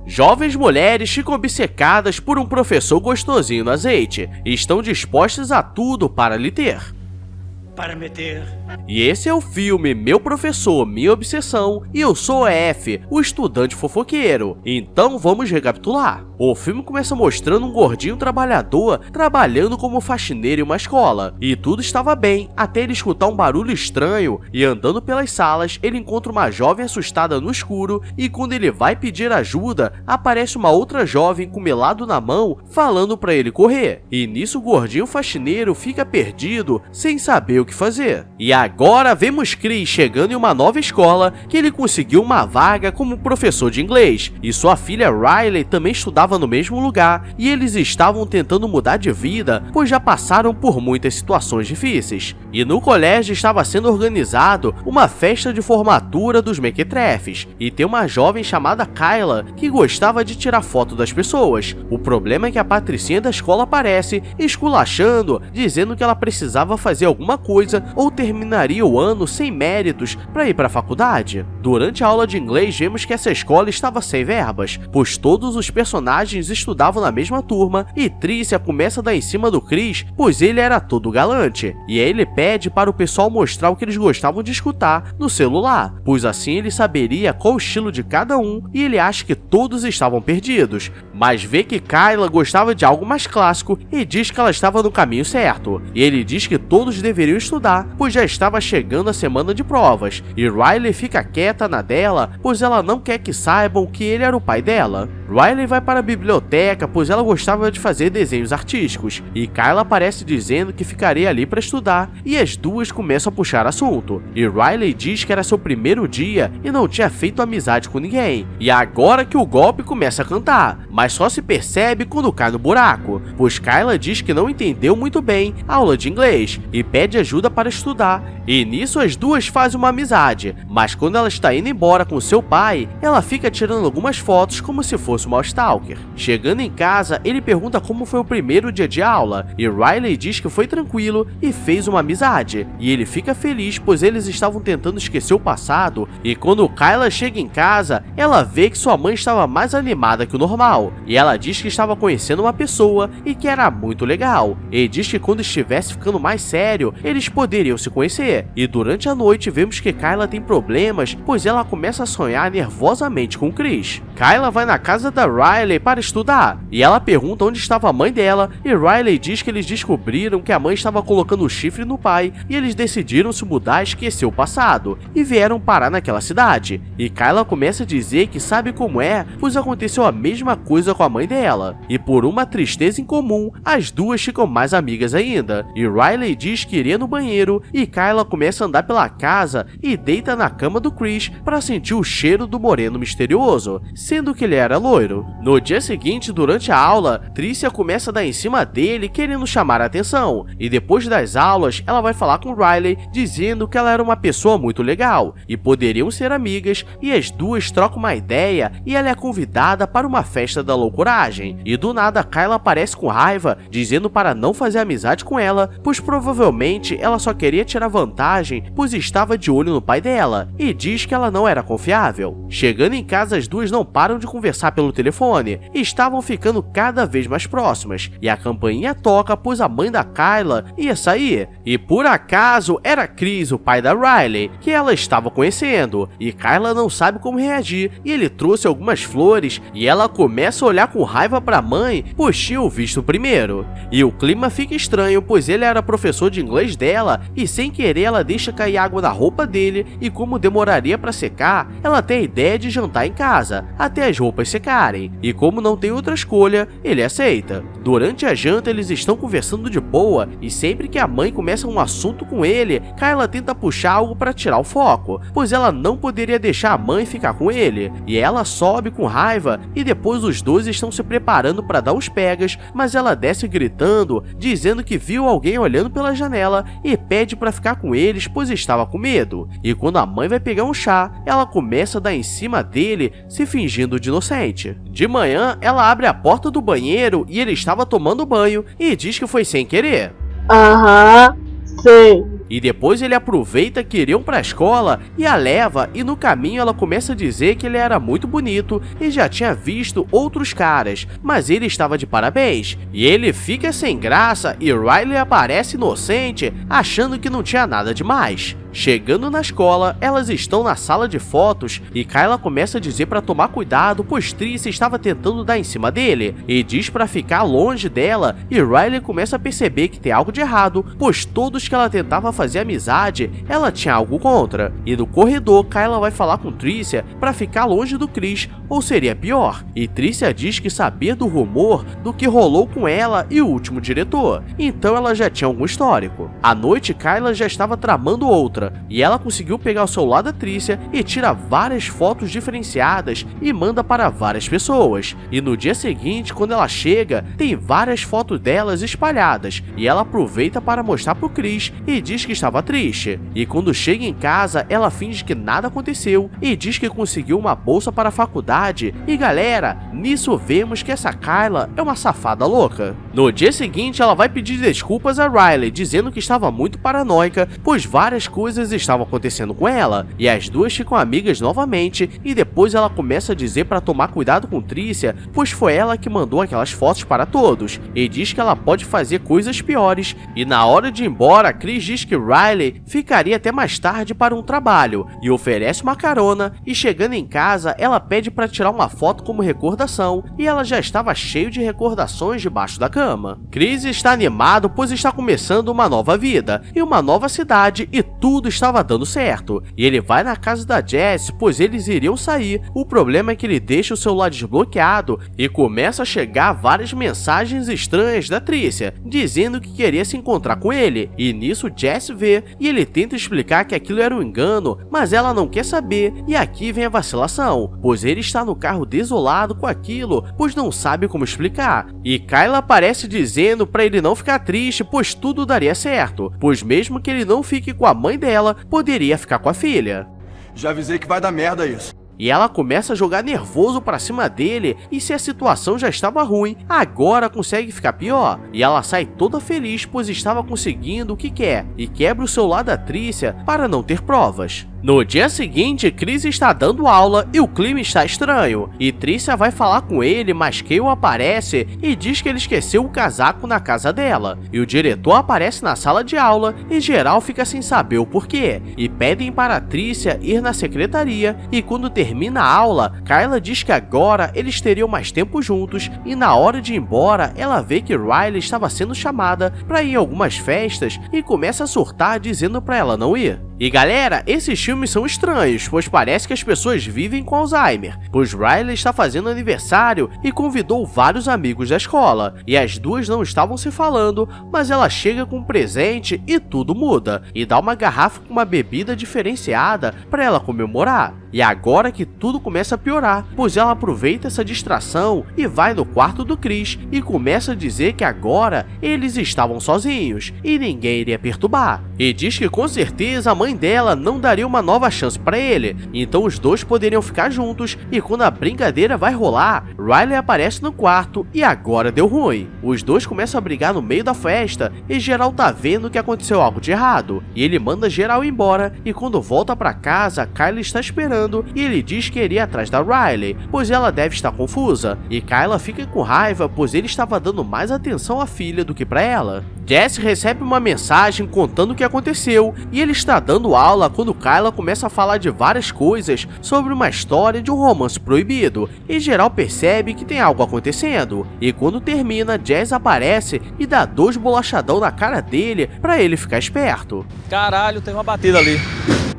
Jovens mulheres ficam obcecadas por um professor gostosinho no azeite e estão dispostas a tudo para lhe ter. Para meter. E esse é o filme Meu Professor, Minha Obsessão, e eu sou o F, o estudante fofoqueiro. Então vamos recapitular. O filme começa mostrando um gordinho trabalhador trabalhando como faxineiro em uma escola. E tudo estava bem, até ele escutar um barulho estranho e andando pelas salas, ele encontra uma jovem assustada no escuro e quando ele vai pedir ajuda, aparece uma outra jovem com melado na mão falando para ele correr. E nisso o gordinho faxineiro fica perdido, sem saber o que fazer. E agora vemos Chris chegando em uma nova escola que ele conseguiu uma vaga como professor de inglês. E sua filha Riley também estudava no mesmo lugar e eles estavam tentando mudar de vida, pois já passaram por muitas situações difíceis. E no colégio estava sendo organizado uma festa de formatura dos mequetrefes e tem uma jovem chamada Kyla que gostava de tirar foto das pessoas. O problema é que a patricinha da escola aparece esculachando, dizendo que ela precisava fazer alguma coisa ou terminaria o ano sem méritos para ir para a faculdade. Durante a aula de inglês vemos que essa escola estava sem verbas, pois todos os personagens estudavam na mesma turma e Trícia começa a dar em cima do Chris, pois ele era todo galante. E aí ele pede para o pessoal mostrar o que eles gostavam de escutar no celular, pois assim ele saberia qual o estilo de cada um e ele acha que todos estavam perdidos. Mas vê que Kyla gostava de algo mais clássico e diz que ela estava no caminho certo. E ele diz que todos deveriam estudar, pois já estava chegando a semana de provas. E Riley fica quieta na dela, pois ela não quer que saibam que ele era o pai dela. Riley vai para a biblioteca, pois ela gostava de fazer desenhos artísticos. E Kyla aparece dizendo que ficaria ali para estudar, e as duas começam a puxar assunto. E Riley diz que era seu primeiro dia e não tinha feito amizade com ninguém. E agora que o golpe começa a cantar, mas só se percebe quando cai no buraco, pois Kyla diz que não entendeu muito bem a aula de inglês e pede ajuda para estudar. E nisso as duas fazem uma amizade, mas quando ela está indo embora com seu pai, ela fica tirando algumas fotos como se fosse uma stalker. Chegando em casa, ele pergunta como foi o primeiro dia de aula, e Riley diz que foi tranquilo e fez uma amizade. E ele fica feliz, pois eles estavam tentando esquecer o passado, e quando Kyla chega em casa, ela vê que sua mãe estava mais animada que o normal, e ela diz que estava conhecendo uma pessoa e que era muito legal. E diz que quando estivesse ficando mais sério, eles poderiam se conhecer. E durante a noite vemos que Kyla tem problemas, pois ela começa a sonhar nervosamente com Chris. Kyla vai na casa da Riley para estudar, e ela pergunta onde estava a mãe dela, e Riley diz que eles descobriram que a mãe estava colocando o chifre no pai, e eles decidiram se mudar e esquecer o passado, e vieram parar naquela cidade. E Kyla começa a dizer que sabe como é, pois aconteceu a mesma coisa com a mãe dela, e por uma tristeza incomum, as duas ficam mais amigas ainda. E Riley diz que iria no banheiro, e Kyla começa a andar pela casa e deita na cama do Chris para sentir o cheiro do moreno misterioso, sendo que ele era loiro. No dia seguinte, durante a aula, Trícia começa a dar em cima dele querendo chamar a atenção, e depois das aulas, ela vai falar com Riley dizendo que ela era uma pessoa muito legal e poderiam ser amigas, e as duas trocam uma ideia e ela é convidada para uma festa da loucuragem. E do nada Kyla aparece com raiva, dizendo para não fazer amizade com ela, pois provavelmente ela só queria tirar vantagem, pois estava de olho no pai dela, e diz que ela não era confiável. Chegando em casa, as duas não param de conversar pelo telefone, e estavam ficando cada vez mais próximas, e a campainha toca, pois a mãe da Kyla ia sair, e por acaso era Chris, o pai da Riley, que ela estava conhecendo, e Kyla não sabe como reagir, e ele trouxe algumas flores, e ela começa a olhar com raiva para a mãe, pois tinha o visto primeiro. E o clima fica estranho, pois ele era professor de inglês dela, e sem querer ela deixa cair água na roupa dele, e como demoraria para secar, ela tem a ideia de jantar em casa, até as roupas secarem, e como não tem outra escolha, ele aceita. Durante a janta eles estão conversando de boa, e sempre que a mãe começa um assunto com ele, Kyla tenta puxar algo para tirar o foco, pois ela não poderia deixar a mãe ficar com ele, e ela sobe com raiva, e depois os dois estão se preparando para dar os pegas, mas ela desce gritando, dizendo que viu alguém olhando pela janela e pede para ficar com eles, pois estava com medo. E quando a mãe vai pegar um chá, ela começa a dar em cima dele, se fingindo de inocente. De manhã, ela abre a porta do banheiro e ele estava tomando banho e diz que foi sem querer. Aham, sei. E depois ele aproveita que iriam pra escola e a leva, e no caminho ela começa a dizer que ele era muito bonito e já tinha visto outros caras, mas ele estava de parabéns. E ele fica sem graça e Riley aparece inocente, achando que não tinha nada demais. Chegando na escola, elas estão na sala de fotos e Kyla começa a dizer para tomar cuidado, pois Tricia estava tentando dar em cima dele, e diz para ficar longe dela, e Riley começa a perceber que tem algo de errado, pois todos que ela tentava fazer amizade, ela tinha algo contra. E no corredor, Kyla vai falar com Tricia para ficar longe do Chris, ou seria pior, e Tricia diz que sabia do rumor do que rolou com ela e o último diretor, então ela já tinha algum histórico. À noite, Kyla já estava tramando outra, e ela conseguiu pegar o celular da Tricia e tira várias fotos diferenciadas e manda para várias pessoas. E no dia seguinte, quando ela chega, tem várias fotos delas espalhadas, e ela aproveita para mostrar pro Chris e diz que estava triste. E quando chega em casa, ela finge que nada aconteceu e diz que conseguiu uma bolsa para a faculdade. E galera, nisso vemos que essa Kyla é uma safada louca. No dia seguinte, ela vai pedir desculpas a Riley, dizendo que estava muito paranoica, pois várias coisas estavam acontecendo com ela, e as duas ficam amigas novamente, e depois ela começa a dizer para tomar cuidado com Tricia, pois foi ela que mandou aquelas fotos para todos, e diz que ela pode fazer coisas piores. E na hora de ir embora, Chris diz que Riley ficaria até mais tarde para um trabalho, e oferece uma carona, e chegando em casa, ela pede para tirar uma foto como recordação, e ela já estava cheio de recordações debaixo da cama. Chris está animado, pois está começando uma nova vida, e uma nova cidade, e tudo estava dando certo. E ele vai na casa da Jess, pois eles iriam sair. O problema é que ele deixa o celular desbloqueado e começa a chegar várias mensagens estranhas da Tricia, dizendo que queria se encontrar com ele. E nisso Jess vê, e ele tenta explicar que aquilo era um engano, mas ela não quer saber, e aqui vem a vacilação, pois ele está no carro desolado com aquilo, pois não sabe como explicar. E Kyla aparece dizendo para ele não ficar triste, pois tudo daria certo, pois mesmo que ele não fique com a mãe dela, poderia ficar com a filha. Já avisei que vai dar merda isso. E ela começa a jogar nervoso pra cima dele, e se a situação já estava ruim, agora consegue ficar pior. E ela sai toda feliz, pois estava conseguindo o que quer, e quebra o celular da Tricia para não ter provas. No dia seguinte, Chris está dando aula e o clima está estranho, e Tricia vai falar com ele, mas Cale aparece e diz que ele esqueceu o casaco na casa dela, e o diretor aparece na sala de aula e geral fica sem saber o porquê, e pedem para Tricia ir na secretaria, e quando termina a aula, Kyla diz que agora eles teriam mais tempo juntos, e na hora de ir embora, ela vê que Riley estava sendo chamada para ir em algumas festas e começa a surtar dizendo para ela não ir. E galera, esses filmes são estranhos, pois parece que as pessoas vivem com Alzheimer, pois Riley está fazendo aniversário e convidou vários amigos da escola, e as duas não estavam se falando, mas ela chega com um presente e tudo muda, e dá uma garrafa com uma bebida diferenciada para ela comemorar. E agora que tudo começa a piorar, pois ela aproveita essa distração e vai no quarto do Chris e começa a dizer que agora eles estavam sozinhos e ninguém iria perturbar, e diz que com certeza a mãe dela não daria uma nova chance para ele, então os dois poderiam ficar juntos. E quando a brincadeira vai rolar, Riley aparece no quarto e agora deu ruim. Os dois começam a brigar no meio da festa e geral tá vendo que aconteceu algo de errado, e ele manda geral ir embora, e quando volta para casa, Kyla está esperando e ele diz que iria atrás da Riley, pois ela deve estar confusa, e Kyla fica com raiva, pois ele estava dando mais atenção à filha do que para ela. Jess recebe uma mensagem contando o que aconteceu, e ele está dando aula quando Kyla começa a falar de várias coisas sobre uma história de um romance proibido, e geral percebe que tem algo acontecendo, e quando termina, Jess aparece e dá 2 bolachadão na cara dele para ele ficar esperto. Caralho, tem uma batida ali.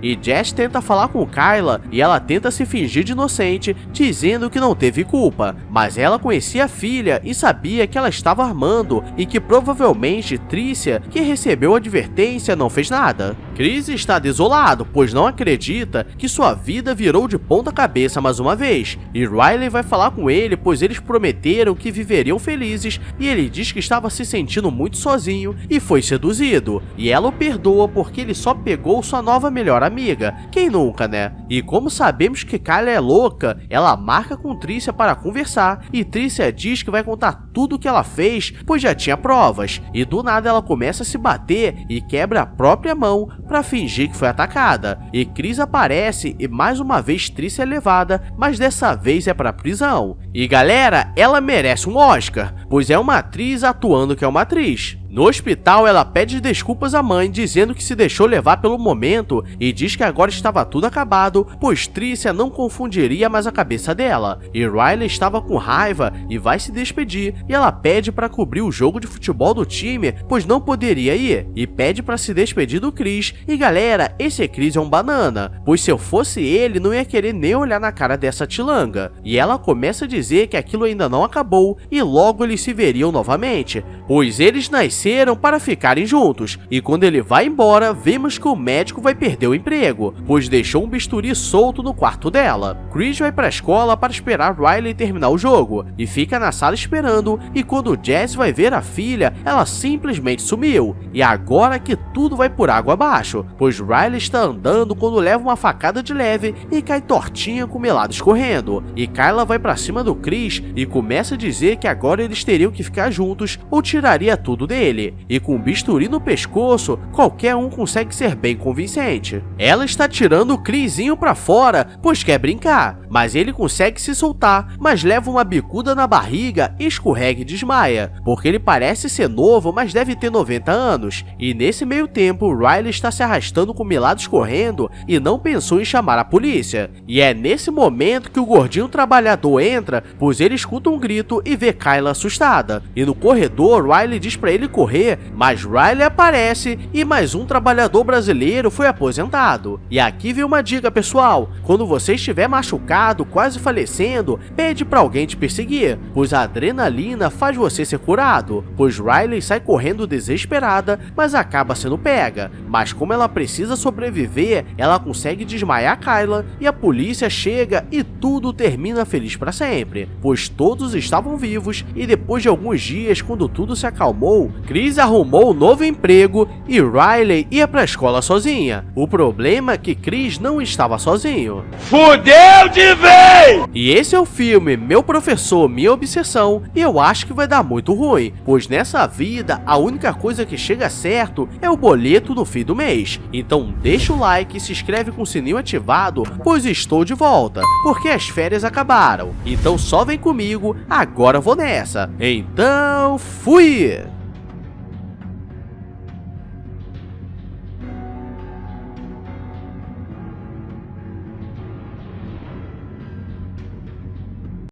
E Jess tenta falar com Kyla e ela tenta se fingir de inocente, dizendo que não teve culpa, mas ela conhecia a filha e sabia que ela estava armando e que provavelmente Tricia, que recebeu a advertência, não fez nada. Chris está desolado, pois não acredita que sua vida virou de ponta cabeça mais uma vez, e Riley vai falar com ele, pois eles prometeram que viveriam felizes, e ele diz que estava se sentindo muito sozinho e foi seduzido, e ela o perdoa porque ele só pegou sua nova melhor amiga. Quem nunca, né? E como sabemos que Kyla é louca, ela marca com Tricia para conversar, e Tricia diz que vai contar tudo o que ela fez, pois já tinha provas, e do nada ela começa a se bater e quebra a própria mão para fingir que foi atacada. E Chris aparece e mais uma vez Tricia é levada, mas dessa vez é pra prisão. E galera, ela merece um Oscar, pois é uma atriz atuando que é uma atriz. No hospital, ela pede desculpas à mãe, dizendo que se deixou levar pelo momento e diz que agora estava tudo acabado, pois Tricia não confundiria mais a cabeça dela. E Riley estava com raiva e vai se despedir, e ela pede para cobrir o jogo de futebol do time, pois não poderia ir, e pede para se despedir do Chris. E galera, esse Chris é um banana, pois se eu fosse ele, não ia querer nem olhar na cara dessa tilanga. E ela começa a dizer que aquilo ainda não acabou e logo eles se veriam novamente, pois eles nasceram para ficarem juntos, e quando ele vai embora, vemos que o médico vai perder o emprego, pois deixou um bisturi solto no quarto dela. Chris vai para a escola para esperar Riley terminar o jogo, e fica na sala esperando, e quando Jess vai ver a filha, ela simplesmente sumiu, e agora que tudo vai por água abaixo, pois Riley está andando quando leva uma facada de leve e cai tortinha com melado escorrendo, e Kyla vai para cima do Chris e começa a dizer que agora eles teriam que ficar juntos ou tiraria tudo dele. E com um bisturi no pescoço, qualquer um consegue ser bem convincente. Ela está tirando o Chrisinho pra fora, pois quer brincar, mas ele consegue se soltar, mas leva uma bicuda na barriga, escorrega e desmaia, porque ele parece ser novo, mas deve ter 90 anos. E nesse meio tempo, Riley está se arrastando com melado escorrendo e não pensou em chamar a polícia. E é nesse momento que o gordinho trabalhador entra, pois ele escuta um grito e vê Kyla assustada. E no corredor, Riley diz pra ele correr, mas Riley aparece e mais um trabalhador brasileiro foi aposentado. E aqui vem uma dica, pessoal: quando você estiver machucado, quase falecendo, pede pra alguém te perseguir, pois a adrenalina faz você ser curado, pois Riley sai correndo desesperada, mas acaba sendo pega. Mas como ela precisa sobreviver, ela consegue desmaiar Kyla e a polícia chega e tudo termina feliz pra sempre, pois todos estavam vivos. E depois de alguns dias, quando tudo se acalmou, Chris arrumou um novo emprego e Riley ia pra escola sozinha. O problema é que Chris não estava sozinho. Fudeu de vez! E esse é o filme Meu Professor, Minha Obsessão, e eu acho que vai dar muito ruim, pois nessa vida a única coisa que chega certo é o boleto no fim do mês. Então deixa o like e se inscreve com o sininho ativado, pois estou de volta, porque as férias acabaram. Então só vem comigo, agora eu vou nessa. Então fui!